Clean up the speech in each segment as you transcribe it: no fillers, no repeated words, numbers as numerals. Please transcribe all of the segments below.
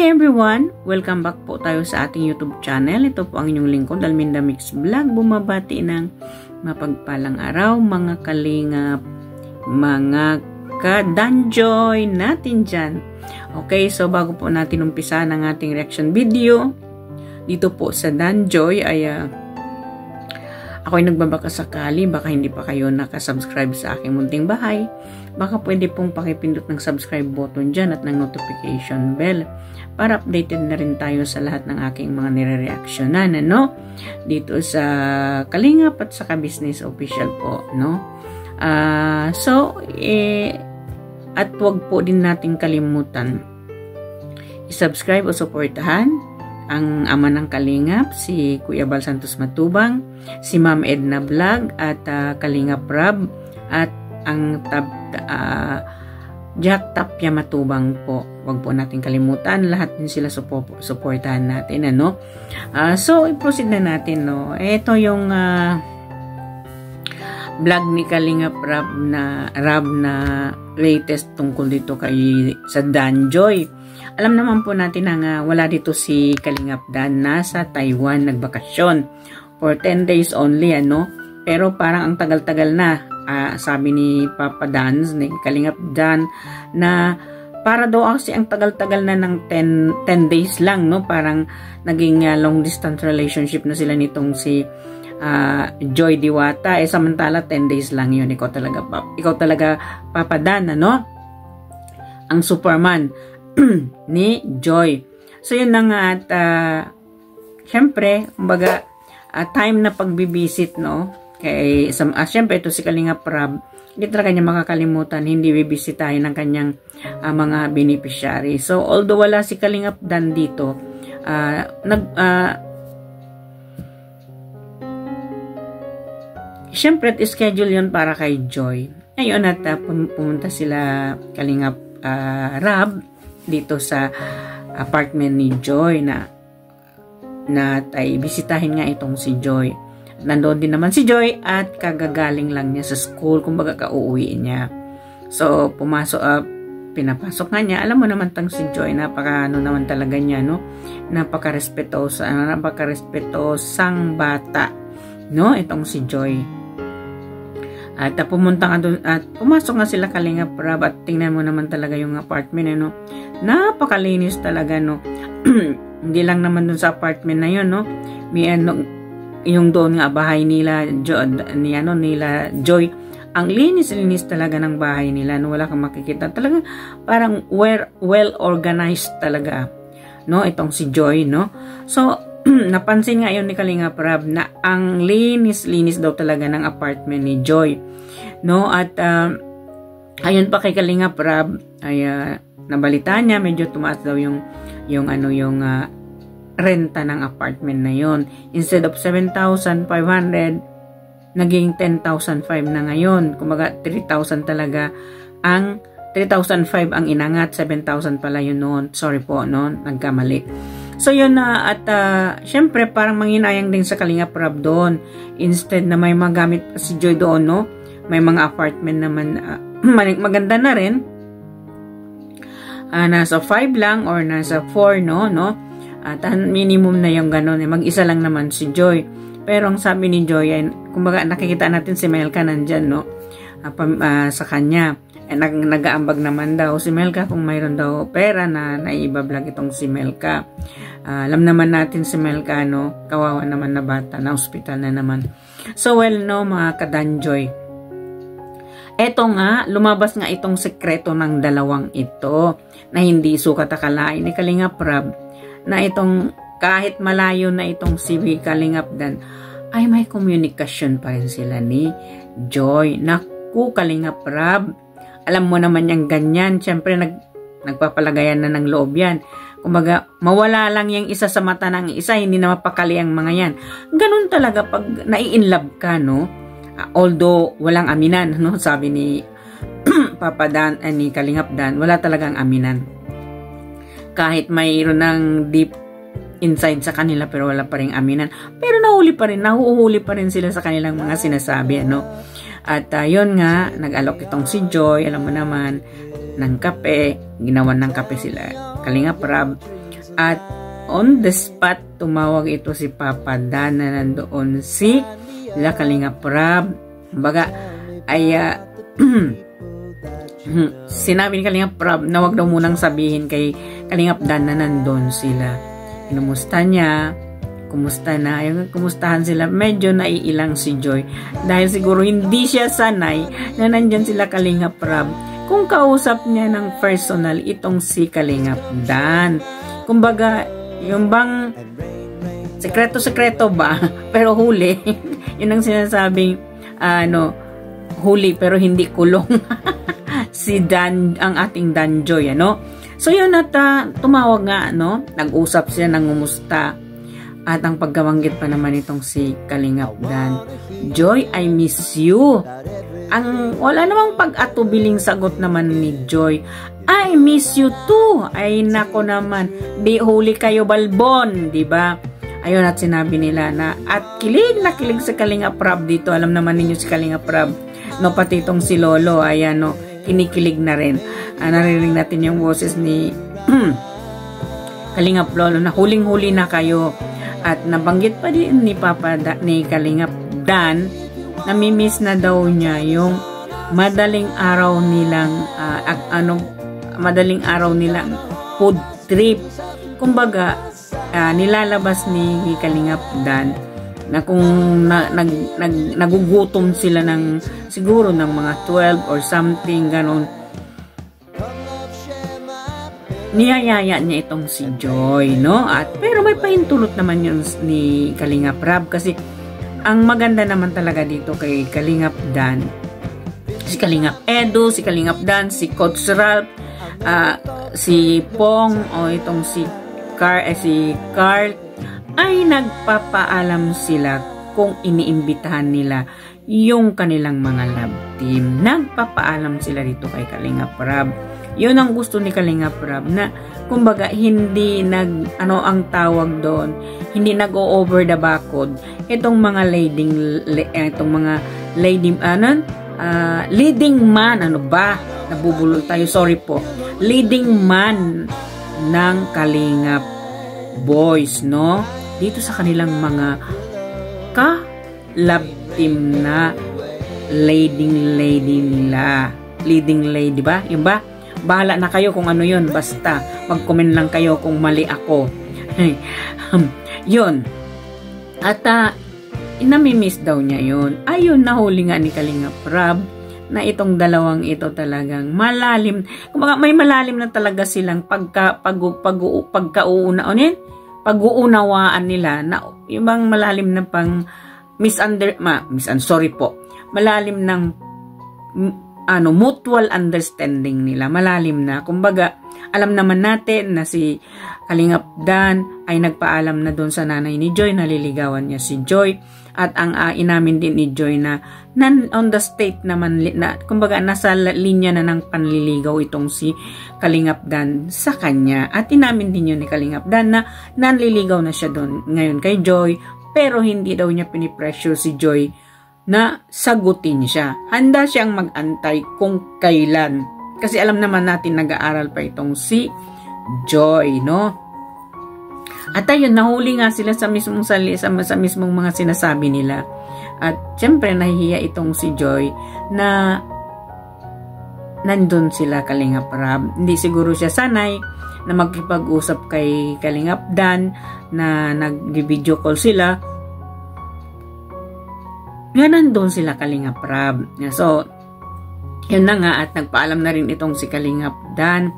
Hi everyone! Welcome back po tayo sa ating YouTube channel. Ito po ang inyong lingkod, Alminda Mix Vlog. Bumabati ng mapagpalang araw, mga kalingap, mga ka-danjoy natin dyan. Okay, so bago po natin umpisa ng ating reaction video, dito po sa Danjoy ay ako ay nagbabaka sakali, baka hindi pa kayo nakasubscribe sa aking munting bahay. Baka pwede pong pakipindot ng subscribe button dyan at ng notification bell para updated na rin tayo sa lahat ng aking mga nire-reactionan, ano? Dito sa Kalingap at sa Ka-Business Official po, no? At wag po din nating kalimutan i-subscribe o suportahan ang ama ng Kalingap, si Kuya Bal Santos Matubang, si Ma'am Edna Vlog at Kalingap Rab at ang Jack Tapia Matubang po. Huwag po natin kalimutan, lahat din sila suportahan natin, ano? So i-proceed na natin, no. Ito yung vlog ni Kalingap Rab na latest tungkol dito sa Danjoy. Alam naman po natin na wala dito si Kalingap Dan, nasa Taiwan nagbakasyon for 10 days only, ano? Pero parang ang tagal-tagal na, sabi ni Papa Dan, ni Kalingap Dan, na para daw kasi ang tagal-tagal na ng 10 days lang, no? Parang naging long distance relationship na sila nitong si Joy Diwata, samantala 10 days lang yun. Ikaw talaga Papa Dan, ano? Ang Superman ni Joy. So yun na nga, at syempre, kumbaga, time na pagbibisit, no? Kay syempre ito si Kalingap Rab, hindi talaga niya makakalimutan, hindi bibisitahin ng kanyang mga beneficiary. So although wala si Kalingap Dan dito, syempre schedule yun para kay Joy. Ayun, at pumunta sila Kalingap Rab dito sa apartment ni Joy na ay bisitahin nga itong si Joy. Nandoon din naman si Joy at kagagaling lang niya sa school, kumbaga kauuwi niya. So pinapasok nga niya. Alam mo naman tang si Joy, napaka naman talaga niya, no? Napaka-respetosang bata, no? Itong si Joy. At pumunta nga doon at pumasok nga sila Kalingap Rab at tingnan mo naman talaga yung apartment, ano? Napakalinis talaga, no? Hindi lang naman doon sa apartment na yun, no? May yung doon nga bahay nila nila Joy. Ang linis-linis talaga ng bahay nila, no? Wala kang makikita. Talaga parang well organized talaga, no? Itong si Joy, no? So napansin nga yun ni Kalingap Rab na ang linis-linis daw talaga ng apartment ni Joy, no? At ayun pa kay Kalingap Rab ay nabalita niya medyo tumaas daw yung renta ng apartment na yon. Instead of 7,500 naging 10,500 na ngayon. Kumaga 3,000 talaga ang 3,500 ang inangat, 7,000 pala yun noon. Sorry po, no, nagkamali. So yun na, at syempre parang manginayang din sa Kalingap Rab doon. Instead na may magamit pa si Joy doon, no, may mga apartment naman maganda na rin. Nasa 5 lang or nasa 4, no? At minimum na yung gano'n. Mag-isa lang naman si Joy. Pero ang sabi ni Joy, ay, kumbaga nakikita natin si Melka nandyan, no? Sa kanya. Nag-aambag naman daw si Melka kung mayroon daw pera na naibablog itong si Melka. Alam naman natin si Melka, no? Kawawa naman na bata, na hospital na naman. So well, no, mga kadanjoy. Eto nga, lumabas nga itong sekreto ng dalawang ito na hindi sukat akalain ni Kalingap Rab na itong kahit malayo na itong si Kalingap Dan ay may komunikasyon pa rin sila ni Joy. Naku, Kalingap Rab, alam mo naman yung ganyan. Siyempre, nagpapalagayan na ng loob yan. Kumbaga, mawala lang yung isa sa mata ng isa, hindi na mapakali ang mga yan. Ganun talaga pag nai-inlove ka, no? Although, walang aminan, no? Sabi ni Papa Dan, ni Kalingap Dan, wala talagang aminan. Kahit mayroon ng deep inside sa kanila, pero wala pa rin aminan. Pero nahuhuli pa rin sila sa kanilang mga sinasabi, ano? At yun nga, nag-alok itong si Joy, alam mo naman, ng kape. Ginawan ng kape sila Kalingap Rab. At on the spot, tumawag ito si Papa Dan na nandoon si Kalingap Rab. Baga, ay sinabi ni Kalingap Rab na wag daw munang sabihin kay Kalingap Dan na nandoon sila. Kinumusta niya, kumusta na, yung kumustahan sila, medyo naiilang si Joy. Dahil siguro hindi siya sanay na nandyan sila Kalingap Rab. Kung kausap niya ng personal itong si Kalingap Dan. Kumbaga, yung bang sekreto-sekreto ba? Pero huli. Yun ang sinasabing, huli pero hindi kulong. Si Dan, ang ating Dan Joy, So yun at tumawag nga, nag-usap sila ng ngumusta. At ang pagkabanggit pa naman itong si Kalingap Dan, Joy, I miss you. Ang wala namang pag-atubiling sagot naman ni Joy, I miss you too. Ay nako naman, di huli kayo balbon, di ba? Ayun, at sinabi nila na at kilig na kilig sa Kalingap Rab dito. Alam naman ninyo si Kalingap Rab, pati itong si Lolo, ayan, kinikilig na rin. Naririnig natin yung boses ni Kalingap Lolo na huling-huli na kayo. At nabanggit pa din ni ni Kalingap Dan, namimiss na daw niya yung madaling araw nilang food trip. Kumbaga, nilalabas ni Kalingap Dan na kung nagugutom sila ng siguro ng mga 12 or something ganon, niyayaya niya itong si Joy, At pero may pahintulot naman yun ni Kalingap Rab kasi ang maganda naman talaga dito kay Kalingap Dan, si Kalingap Edu, si Kalingap Dan, si Coach Ralph, si Pong o itong si Carl ay nagpapaalam sila kung iniimbitahan nila yung kanilang mga love team. Nagpapaalam sila dito kay Kalingap Rab. Yun ang gusto ni Kalingap Rab na kumbaga hindi ang tawag doon, hindi nag-over the backod itong mga leading man, nabubulol tayo, sorry po, leading man ng Kalingap Boys, dito sa kanilang mga ka-love team na leading lady ba? Yung ba? Bahala na kayo kung ano yun. Basta, mag-comment lang kayo kung mali ako. Yun. At, namimiss daw niya yun. Ayun, nahuli nga ni Kalingap Rab na itong dalawang ito talagang malalim. Kumbaga, may malalim na talaga silang pag-uunawaan nila na yung bang malalim na pang malalim ng mutual understanding nila, malalim na. Kumbaga, alam naman natin na si Kalingap Dan ay nagpaalam na doon sa nanay ni Joy, naliligawan niya si Joy. At ang inamin din ni Joy na on the state naman, kumbaga nasa linya na ng panliligaw itong si Kalingap Dan sa kanya. At inamin din yun ni Kalingap Dan na nanliligaw na siya doon ngayon kay Joy, pero hindi daw niya pinipressure si Joy na sagutin siya. Handa siyang mag-antay kung kailan. Kasi alam naman natin nag-aaral pa itong si Joy, At ayun, nahuli nga sila sa mismong mga sinasabi nila. At syempre, nahihiya itong si Joy na nandun sila Kalingap Rab. Hindi siguro siya sanay na magkipag-usap kay Kalingap Dan na nag-video call sila. Nga nandun sila Kalingap Rab. So, yun na nga at nagpaalam na rin itong si Kalingap Dan.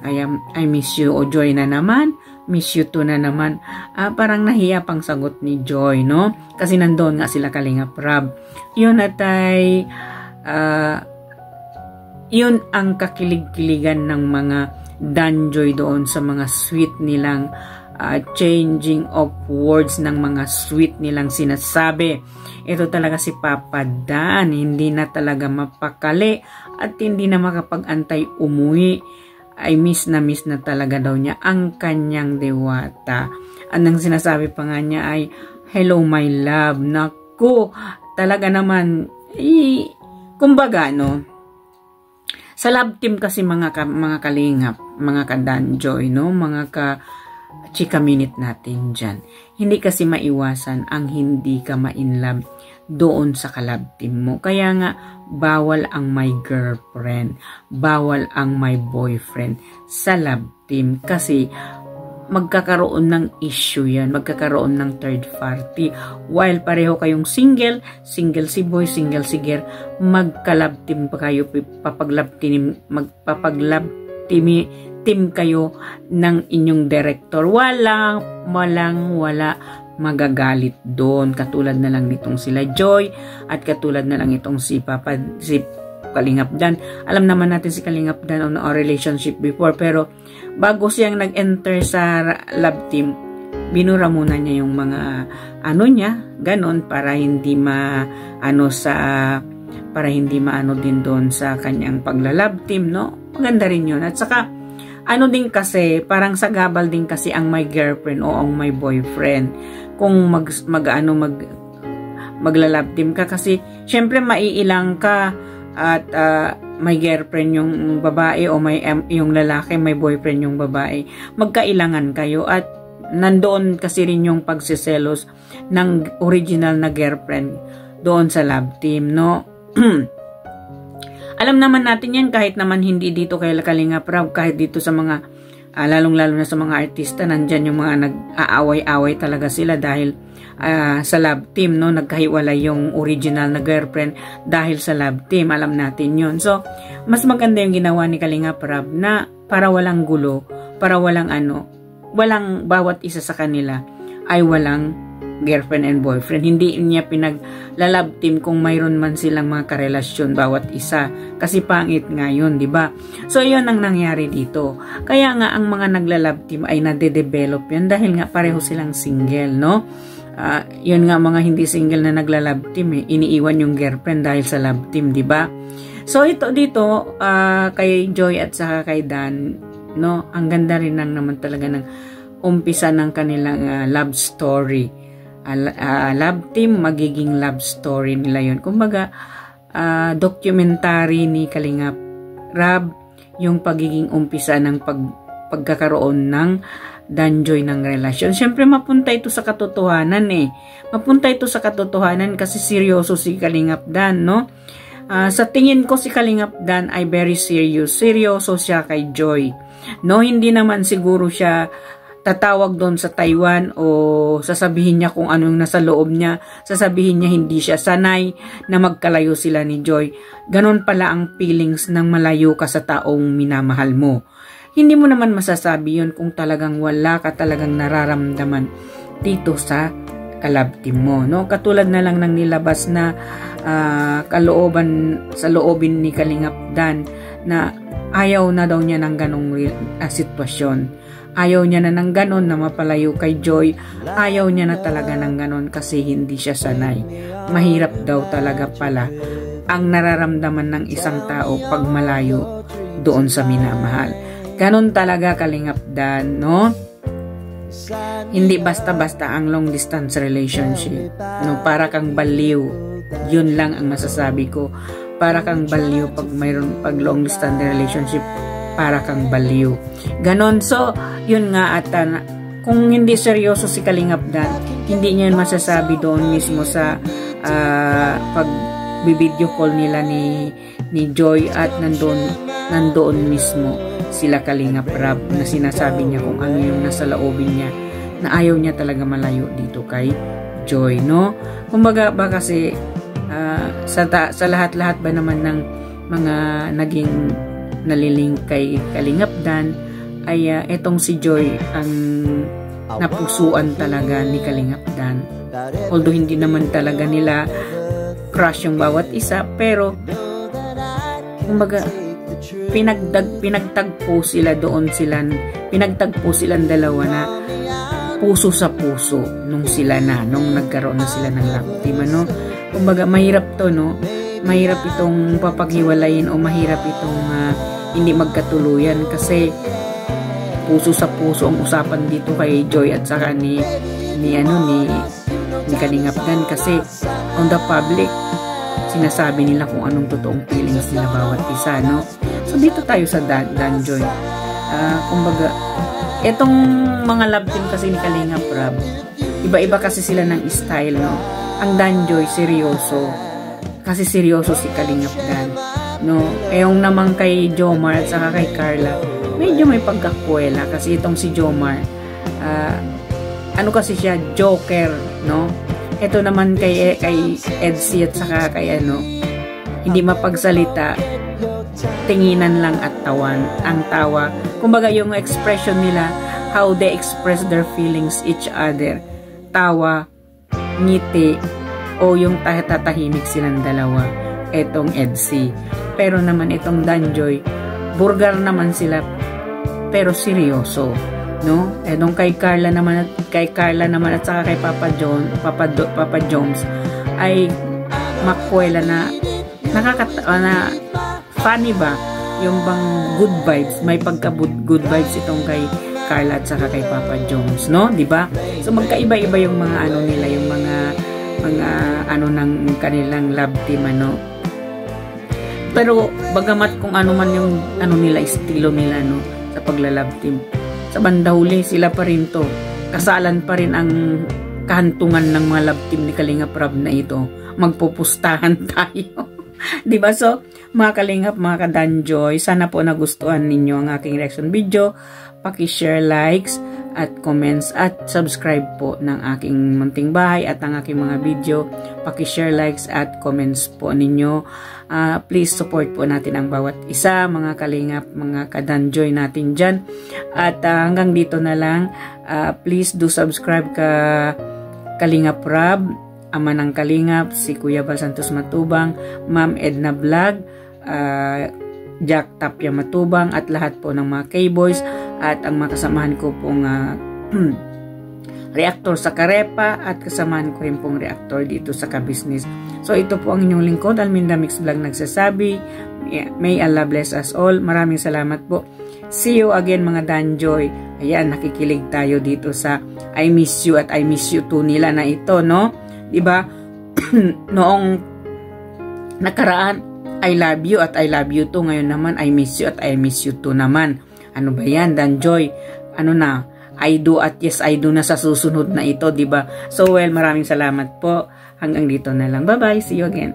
I miss you o Joy na naman. Miss you too na naman. Parang nahiya pang sagot ni Joy, Kasi nandun nga sila Kalingap Rab. Yun at ay yun ang kakilig-kiligan ng mga Dan Joy doon sa mga sweet nilang changing of words ng mga sweet nilang sinasabi. Ito talaga si Papa Dan, hindi na talaga mapakali at hindi na makapag-antay umuwi. Ay miss na talaga daw niya ang kanyang diwata. Anong sinasabi pa nga niya ay, hello my love. Naku, talaga naman, kumbaga, sa love team kasi mga kalingap, mga ka-Dan Joy, mga chika minute natin dyan. Hindi kasi maiwasan ang hindi ka ma-inlove doon sa kalab team mo. Kaya nga, bawal ang my girlfriend, bawal ang my boyfriend sa love team kasi magkakaroon ng issue yan, magkakaroon ng third party. While pareho kayong single si boy, single si girl, magka-love team pa kayo, magpapag-love team kayo ng inyong director. Wala magagalit doon. Katulad na lang nitong sila Joy at katulad na lang itong si Kalingap Dan. Alam naman natin si Kalingap Dan on a relationship before, pero bago siyang nag-enter sa love team, binura muna niya yung mga ganon para hindi maano din doon sa kanyang pagla-love team, no? Maganda rin yun. At saka din kasi, parang sagabal din kasi ang my girlfriend o ang my boyfriend kung magla-love team ka kasi syempre maiilang ka at may girlfriend yung babae o yung lalaki, may boyfriend yung babae, magkailangan kayo at nandoon kasi rin yung pagsiselos ng original na girlfriend doon sa love team, no? Alam naman natin yan kahit naman hindi dito kay Kalingap Rab, kahit dito sa mga lalong-lalo na sa mga artista, nandyan yung mga nag-aaway-away talaga sila dahil sa love team, no? Nagkahiwalay yung original na girlfriend dahil sa love team. Alam natin yun. So, mas maganda yung ginawa ni Kalingap Rab na para walang gulo, para walang bawat isa sa kanila ay walang girlfriend and boyfriend. Hindi niya pinaglalab team kung mayroon man silang mga karelasyon bawat isa. Kasi pangit nga yun, di ba? So, yun ang nangyari dito. Kaya nga, ang mga naglalab team ay nade-develop yan dahil nga pareho silang single, no? Yun nga, mga hindi single na naglalab team, iniiwan yung girlfriend dahil sa love team, di ba? So, ito dito, kay Joy at saka kay Dan, no? Ang ganda rin naman talaga ng umpisa ng kanilang love story. Love team, magiging love story nila yun. Kumbaga, documentary ni Kalingap Rab, yung pagiging umpisa ng pagkakaroon ng danjoy ng relasyon. Siyempre, mapunta ito sa katotohanan Mapunta ito sa katotohanan kasi seryoso si Kalingap Dan, no? Sa tingin ko si Kalingap Dan ay very serious. Seryoso siya kay Joy. No, hindi naman siguro siya tatawag doon sa Taiwan o sasabihin niya kung anong nasa loob niya, sasabihin niya hindi siya sanay na magkalayo sila ni Joy. Ganon pala ang feelings ng malayo ka sa taong minamahal mo. Hindi mo naman masasabi yun kung talagang wala ka talagang nararamdaman dito sa kalab team mo, no? Katulad na lang ng nilabas na kalooban sa loobin ni Kalingap Dan na ayaw na daw niya ng ganong sitwasyon. Ayaw niya na ng ganon na mapalayo kay Joy. Ayaw niya na talaga ng ganon kasi hindi siya sanay. Mahirap daw talaga pala ang nararamdaman ng isang tao pag malayo doon sa minamahal. Ganon talaga Kalingap Dan, no? Hindi basta-basta ang long distance relationship, no? Para kang baliw. Yun lang ang masasabi ko. Para kang baliw pag long distance relationship, para kang baliw. Ganon. So, yun nga at kung hindi seryoso si Kalingap Dan, hindi niya masasabi doon mismo sa pag-video call nila ni Joy at nandoon mismo sila Kalingap Rab na sinasabi niya kung ano yung nasa loobin niya na ayaw niya talaga malayo dito kay Joy, no? Kumbaga ba kasi sa lahat-lahat ba naman ng mga naging naliling kay Kalingap Dan ay etong si Joy ang napusuan talaga ni Kalingap Dan. Although hindi naman talaga nila crush yung bawat isa, pero kumbaga pinagtagpo silang dalawa na puso sa puso nung nagkaroon na sila ng love team, ano? Kumbaga mahirap to, no? Mahirap itong papaghiwalayin o mahirap itong hindi magkatuluyan kasi puso sa puso ang usapan dito kay Joy at saka ni Kalingap Dan kasi on the public sinasabi nila kung anong totoong feelings nila bawat isa, no? So dito tayo sa Dan Joy. Kumbaga Itong mga love team kasi ni Kalinga Prab, iba-iba kasi sila ng style, no? Ang Danjoy, seryoso. Kasi seryoso si Kalinga Dan, no? Yung naman kay Jomar at saka kay Carla, medyo may pagkakwela. Kasi itong si Jomar, ano kasi siya, joker, no? Ito naman kay Edsy at saka kay hindi mapagsalita, tinginan lang at tawan, ang tawa. Kumbaga yung expression nila, how they express their feelings each other, tawa, ngiti, o yung tatahimik silang dalawa, etong Edsy. Pero naman itong Danjoy, burgar naman sila, pero seryoso, no? Etong kay Carla naman at saka kay Papa Jones ay makwela na nakakatawa na funny ba? Yung bang good vibes, may pagka good vibes itong kay Carla at saka kay Papa Jones, no? 'Di ba? So magkaiba-iba yung mga nila, yung mga ng kanilang love team, Pero bagamat kung ano man yung nila, estilo nila, no, sa pagla-love team, sa banda huli sila pa rin to. Kasalan pa rin ang kahantungan ng mga love team ni Kalinga Prab na ito. Magpupustahan tayo. Diba? So, mga Kalingap, mga ka-Danjoy, sana po nagustuhan ninyo ang aking reaction video. Paki-share, likes, at comments, at subscribe po ng aking munting bahay at ang aking mga video. Paki-share, likes, at comments po ninyo. Please support po natin ang bawat isa, mga Kalingap, mga ka-Danjoy natin dyan. At hanggang dito na lang, please do subscribe ka Kalinga Prab, Ama ng Kalingap, si Kuya Bal Santos Matubang, Ma'am Edna Vlog, Jack Tapia Matubang, at lahat po ng mga K-Boys at ang mga kasamahan ko pong reactor sa Karepa at kasamahan ko rin pong reactor dito sa Ka-Business. So ito po ang inyong lingkod, Alminda Mix Vlog nagsasabi, may Allah bless us all. Maraming salamat po. See you again mga Danjoy. Ayan, nakikilig tayo dito sa I Miss You at I Miss You Too nila na ito, no? Diba? Noong nakaraan, I love you at I love you too. Ngayon naman, I miss you at I miss you too naman. Ano ba yan, Danjoy? Ano na? I do at yes, I do na sa susunod na ito, diba? So, well, maraming salamat po. Hanggang dito na lang. Bye-bye. See you again.